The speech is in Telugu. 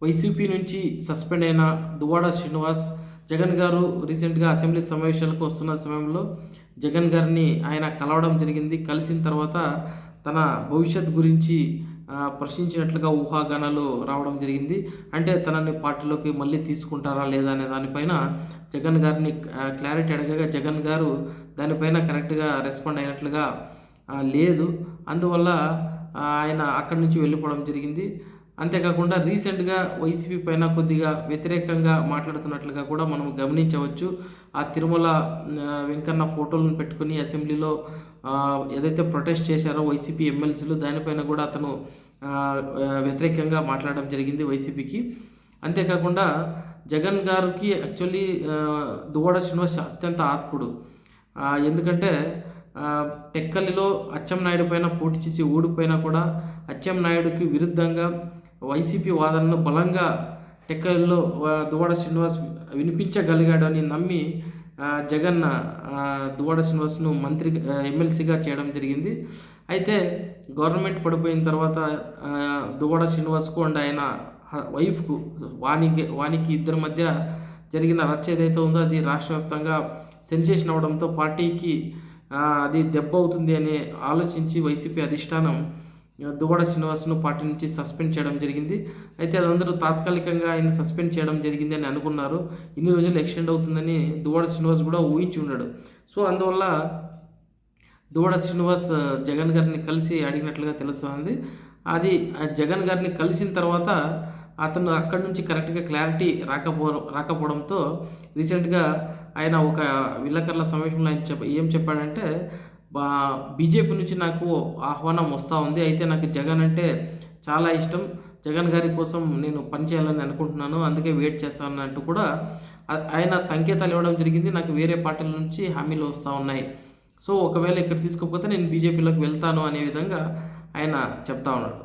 వైసీపీ నుంచి సస్పెండ్ అయిన దువ్వాడ శ్రీనివాస్ జగన్ గారు రీసెంట్గా అసెంబ్లీ సమావేశాలకు వస్తున్న సమయంలో జగన్ గారిని ఆయన కలవడం జరిగింది. కలిసిన తర్వాత తన భవిష్యత్ గురించి ప్రశ్నించినట్లుగా ఊహాగానాలు రావడం జరిగింది. అంటే తనని పార్టీలోకి మళ్ళీ తీసుకుంటారా లేదా అనే దానిపైన జగన్ గారిని క్లారిటీ అడగగా జగన్ గారు దానిపైన కరెక్ట్గా రెస్పాండ్ అయినట్లుగా లేదు. అందువల్ల ఆయన అక్కడి నుంచి వెళ్ళిపోవడం జరిగింది. అంతేకాకుండా రీసెంట్గా వైసీపీ పైన కొద్దిగా వ్యతిరేకంగా మాట్లాడుతున్నట్లుగా కూడా మనం గమనించవచ్చు. ఆ తిరుమల వెంకన్న ఫోటోలను పెట్టుకుని అసెంబ్లీలో ఏదైతే ప్రొటెస్ట్ చేశారో వైసీపీ ఎమ్మెల్సీలు, దానిపైన కూడా అతను వ్యతిరేకంగా మాట్లాడడం జరిగింది వైసీపీకి. అంతేకాకుండా జగన్ గారికి యాక్చువల్లీ దువ్వాడ శ్రీనివాస్ అత్యంత ఆత్ముడు. ఎందుకంటే టెక్కలిలో అచ్చెన్నాయుడు పైన పోటీ చేసి ఓడిపోయినా కూడా అచ్చెన్నాయుడికి విరుద్ధంగా వైసీపీ వాదనను బలంగా టెక్కలిలో దువ్వాడ శ్రీనివాస్ వినిపించగలిగాడు అని నమ్మి జగన్ దువ్వాడ శ్రీనివాస్ను మంత్రి ఎమ్మెల్సీగా చేయడం జరిగింది. అయితే గవర్నమెంట్ పడిపోయిన తర్వాత దువ్వాడ శ్రీనివాస్కు అండ్ ఆయన వైఫ్కు వానికి ఇద్దరి మధ్య జరిగిన రచ్చ ఏదైతే ఉందో అది రాష్ట్ర వ్యాప్తంగా సెన్సేషన్ అవడంతో పార్టీకి అది దెబ్బ అవుతుంది అని ఆలోచించి వైసీపీ అధిష్టానం దువ్వాడ శ్రీనివాస్ను పార్టీ నుంచి సస్పెండ్ చేయడం జరిగింది. అయితే అదందరూ తాత్కాలికంగా ఆయన సస్పెండ్ చేయడం జరిగింది అని అనుకున్నారు. ఇన్ని రోజులు ఎక్స్టెండ్ అవుతుందని దువ్వాడ శ్రీనివాస్ కూడా ఊహించి ఉన్నాడు. సో అందువల్ల దువ్వాడ శ్రీనివాస్ జగన్ గారిని కలిసి అడిగినట్లుగా తెలుస్తుంది. అది జగన్ గారిని కలిసిన తర్వాత అతను అక్కడి నుంచి కరెక్ట్గా క్లారిటీ రాకపోవడంతో రీసెంట్గా ఆయన ఒక విలేకరుల సమావేశంలో ఆయన ఏం చెప్పాడంటే, బీజేపీ నుంచి నాకు ఆహ్వానం వస్తూ ఉంది. అయితే నాకు జగన్ అంటే చాలా ఇష్టం. జగన్ గారి కోసం నేను పనిచేయాలని అనుకుంటున్నాను. అందుకే వెయిట్ చేస్తాను అంటూ కూడా ఆయన సంకేతాలు ఇవ్వడం జరిగింది. నాకు వేరే పార్టీల నుంచి హామీలు వస్తూ ఉన్నాయి. సో ఒకవేళ ఇక్కడ తీసుకోకపోతే నేను బీజేపీలోకి వెళ్తాను అనే విధంగా ఆయన చెప్తా ఉన్నాడు.